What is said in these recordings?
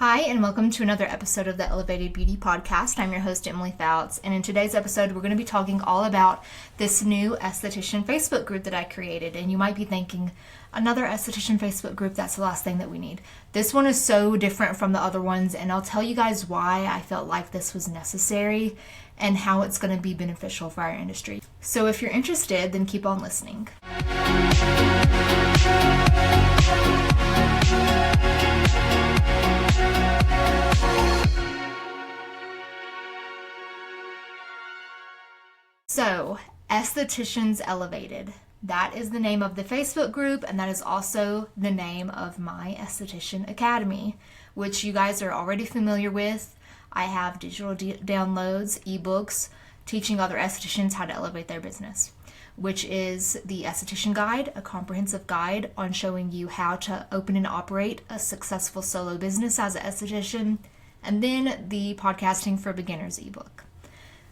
Hi, and welcome to another episode of the Elevated Beauty Podcast. I'm your host, Emily Fouts, and in today's episode, we're going to be talking all about this new esthetician Facebook group that I created. And you might be thinking, another esthetician Facebook group, that's the last thing that we need. This one is so different from the other ones, and I'll tell you guys why I felt like this was necessary and how it's going to be beneficial for our industry. So if you're interested, then keep on listening. So, Estheticians Elevated. That is the name of the Facebook group, and that is also the name of my Esthetician Academy, which you guys are already familiar with. I have digital downloads, ebooks, teaching other estheticians how to elevate their business, which is the Esthetician Guide, a comprehensive guide on showing you how to open and operate a successful solo business as an esthetician, and then the Podcasting for Beginners ebook.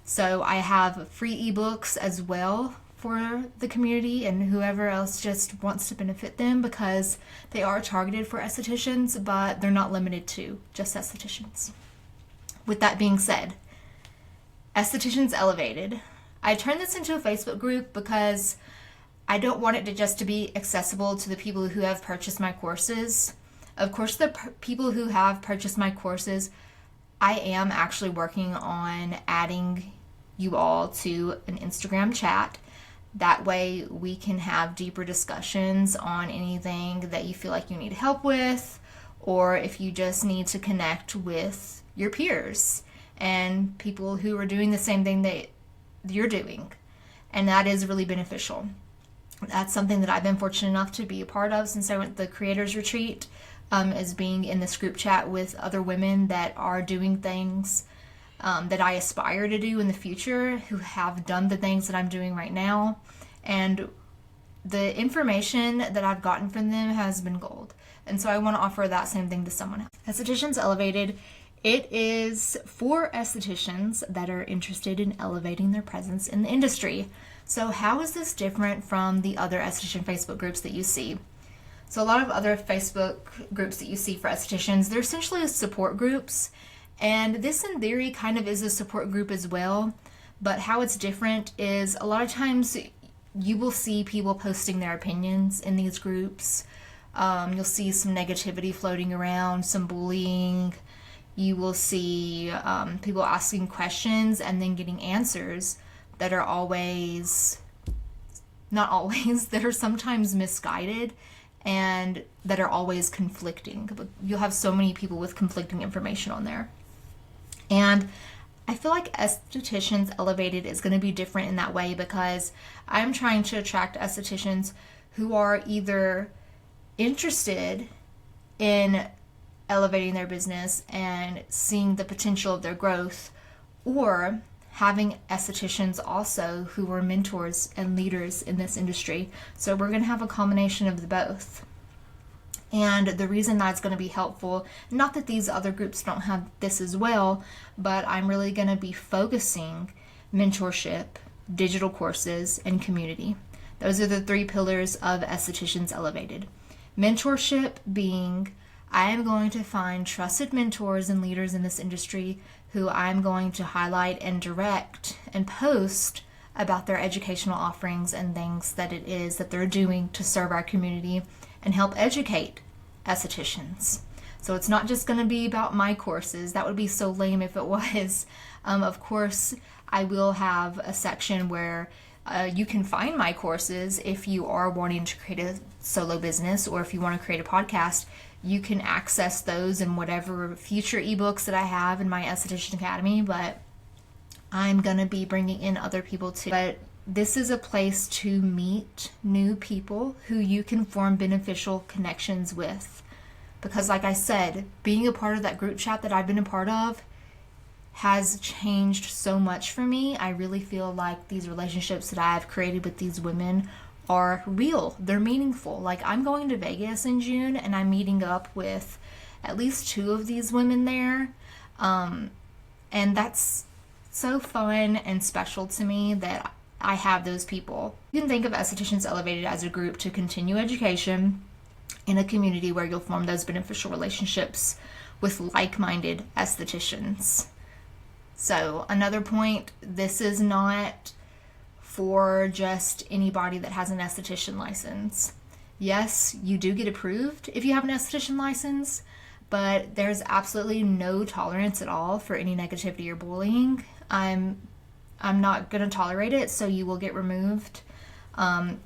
So I have free ebooks as well for the community and whoever else just wants to benefit them, because they are targeted for estheticians, but they're not limited to just estheticians. With that being said, Estheticians Elevated. I turned this into a Facebook group because I don't want it to just to be accessible to the people who have purchased my courses. Of course, the people who have purchased my courses, I am actually working on adding you all to an Instagram chat. That way we can have deeper discussions on anything that you feel like you need help with, or if you just need to connect with your peers and people who are doing the same thing that you're doing. And that is really beneficial. That's something that I've been fortunate enough to be a part of since I went to the Creators Retreat, is being in this group chat with other women that are doing things that I aspire to do in the future, who have done the things that I'm doing right now. And the information that I've gotten from them has been gold. And so I want to offer that same thing to someone else. Estheticians Elevated, it is for estheticians that are interested in elevating their presence in the industry. So how is this different from the other esthetician Facebook groups that you see? So a lot of other Facebook groups that you see for estheticians, they're essentially support groups. And this in theory kind of is a support group as well. But how it's different is a lot of times you will see people posting their opinions in these groups. You'll see some negativity floating around, some bullying. You will see people asking questions and then getting answers that are that are sometimes misguided and that are always conflicting. You'll have so many people with conflicting information on there. And I feel like Estheticians Elevated is going to be different in that way, because I'm trying to attract estheticians who are either interested in elevating their business and seeing the potential of their growth, or having estheticians also who are mentors and leaders in this industry. So we're going to have a combination of the both. And the reason that's going to be helpful, not that these other groups don't have this as well, but I'm really going to be focusing mentorship, digital courses, and community. Those are the three pillars of Estheticians Elevated. Mentorship being, I am going to find trusted mentors and leaders in this industry who I'm going to highlight and direct and post about their educational offerings and things that it is that they're doing to serve our community and help educate estheticians. So it's not just going to be about my courses. That would be so lame if it was. Of course, I will have a section where you can find my courses if you are wanting to create a solo business, or if you want to create a podcast. You can access those in whatever future ebooks that I have in my Esthetician Academy, but I'm going to be bringing in other people too. But this is a place to meet new people who you can form beneficial connections with. Because like I said, being a part of that group chat that I've been a part of has changed so much for me. I really feel like these relationships that I've created with these women are real. They're meaningful. Like, I'm going to Vegas in June and I'm meeting up with at least 2 of these women there. And that's so fun and special to me that I have those people. You can think of Estheticians Elevated as a group to continue education in a community where you'll form those beneficial relationships with like-minded estheticians. So another point, this is not for just anybody that has an esthetician license. Yes, you do get approved if you have an esthetician license, but there's absolutely no tolerance at all for any negativity or bullying. I'm not going to tolerate it, so you will get removed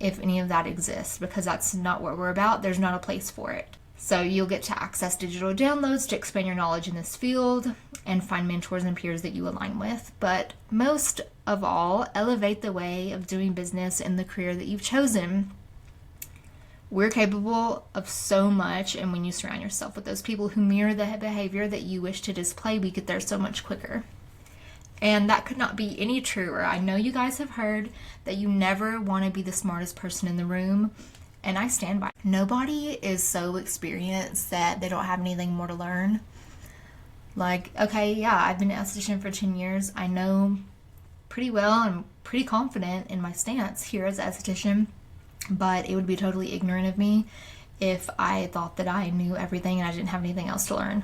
if any of that exists, because that's not what we're about. There's not a place for it. So you'll get to access digital downloads to expand your knowledge in this field and find mentors and peers that you align with. But most of all, elevate the way of doing business in the career that you've chosen. We're capable of so much, and when you surround yourself with those people who mirror the behavior that you wish to display, we get there so much quicker. And that could not be any truer. I know you guys have heard that you never want to be the smartest person in the room, and I stand by it. Nobody is so experienced that they don't have anything more to learn. Like, okay, yeah, I've been an esthetician for 10 years. I know pretty well and pretty confident in my stance here as an esthetician, but it would be totally ignorant of me if I thought that I knew everything and I didn't have anything else to learn.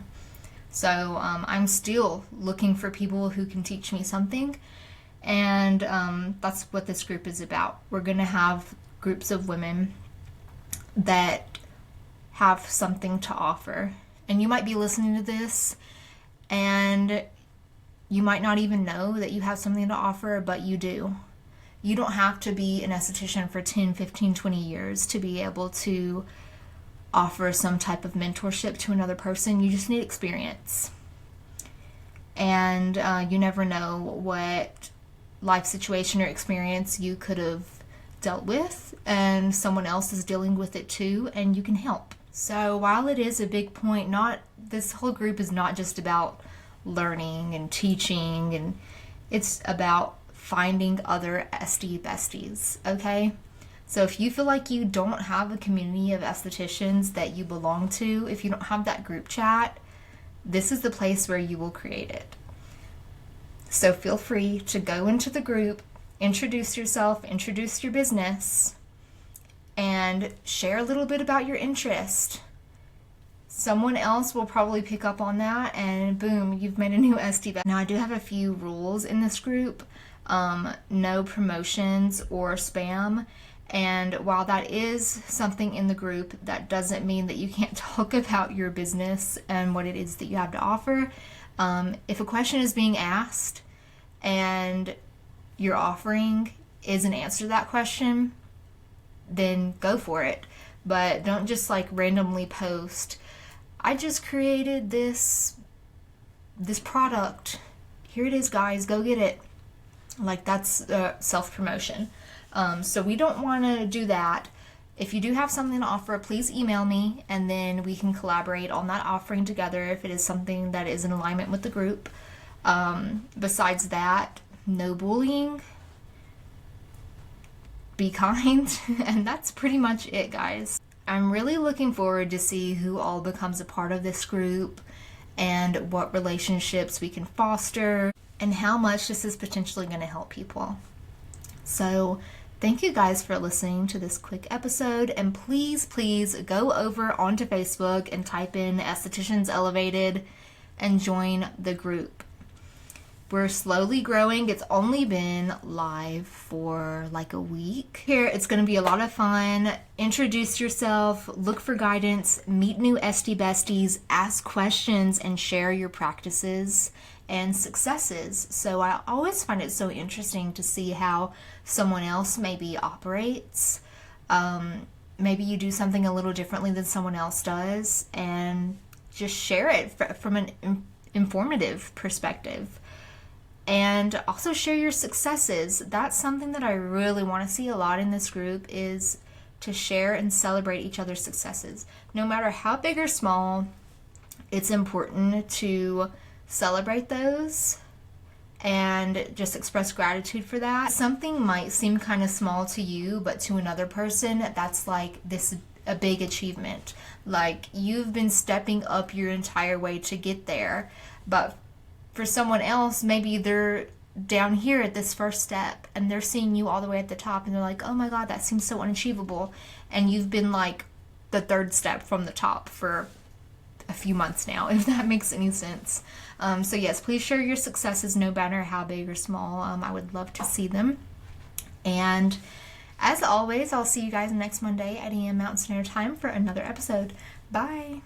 So I'm still looking for people who can teach me something, and that's what this group is about. We're going to have groups of women that have something to offer. And you might be listening to this and you might not even know that you have something to offer, but you do. You don't have to be an esthetician for 10, 15, 20 years to be able to offer some type of mentorship to another person. You just need experience. And you never know what life situation or experience you could have dealt with, and someone else is dealing with it too, and you can help. So while it is a big point, this whole group is not just about learning and teaching, and it's about finding other SD besties, okay? So if you feel like you don't have a community of estheticians that you belong to, if you don't have that group chat, this is the place where you will create it. So feel free to go into the group, introduce yourself, introduce your business, and share a little bit about your interest. Someone else will probably pick up on that, and boom, you've made a new SD bestie. Now, I do have a few rules in this group. No promotions or spam. And while that is something in the group, that doesn't mean that you can't talk about your business and what it is that you have to offer. If a question is being asked and your offering is an answer to that question, then go for it. But don't just like randomly post, I just created this product. Here it is, guys, go get it. Like, that's self-promotion. So we don't want to do that. If you do have something to offer, please email me, and then we can collaborate on that offering together if it is something that is in alignment with the group. Besides that, no bullying, be kind, and that's pretty much it, guys. I'm really looking forward to see who all becomes a part of this group and what relationships we can foster and how much this is potentially going to help people. So thank you guys for listening to this quick episode, and please go over onto Facebook and type in Estheticians Elevated and join the group. We're slowly growing. It's only been live for like a week. Here, it's going to be a lot of fun. Introduce yourself, look for guidance, meet new SD besties, ask questions, and share your practices and successes. So I always find it so interesting to see how someone else maybe operates. Maybe you do something a little differently than someone else does, and just share it from an informative perspective. And also share your successes. That's something that I really want to see a lot in this group, is to share and celebrate each other's successes. No matter how big or small, it's important to celebrate those and just express gratitude for that. Something might seem kind of small to you, but to another person, that's like a big achievement. Like, you've been stepping up your entire way to get there, but for someone else, maybe they're down here at this first step and they're seeing you all the way at the top and they're like, oh my God, that seems so unachievable. And you've been like the third step from the top for a few months now, if that makes any sense. So yes, please share your successes, no matter how big or small. I would love to see them. And as always, I'll see you guys next Monday at AM Mountain Standard Time for another episode. Bye.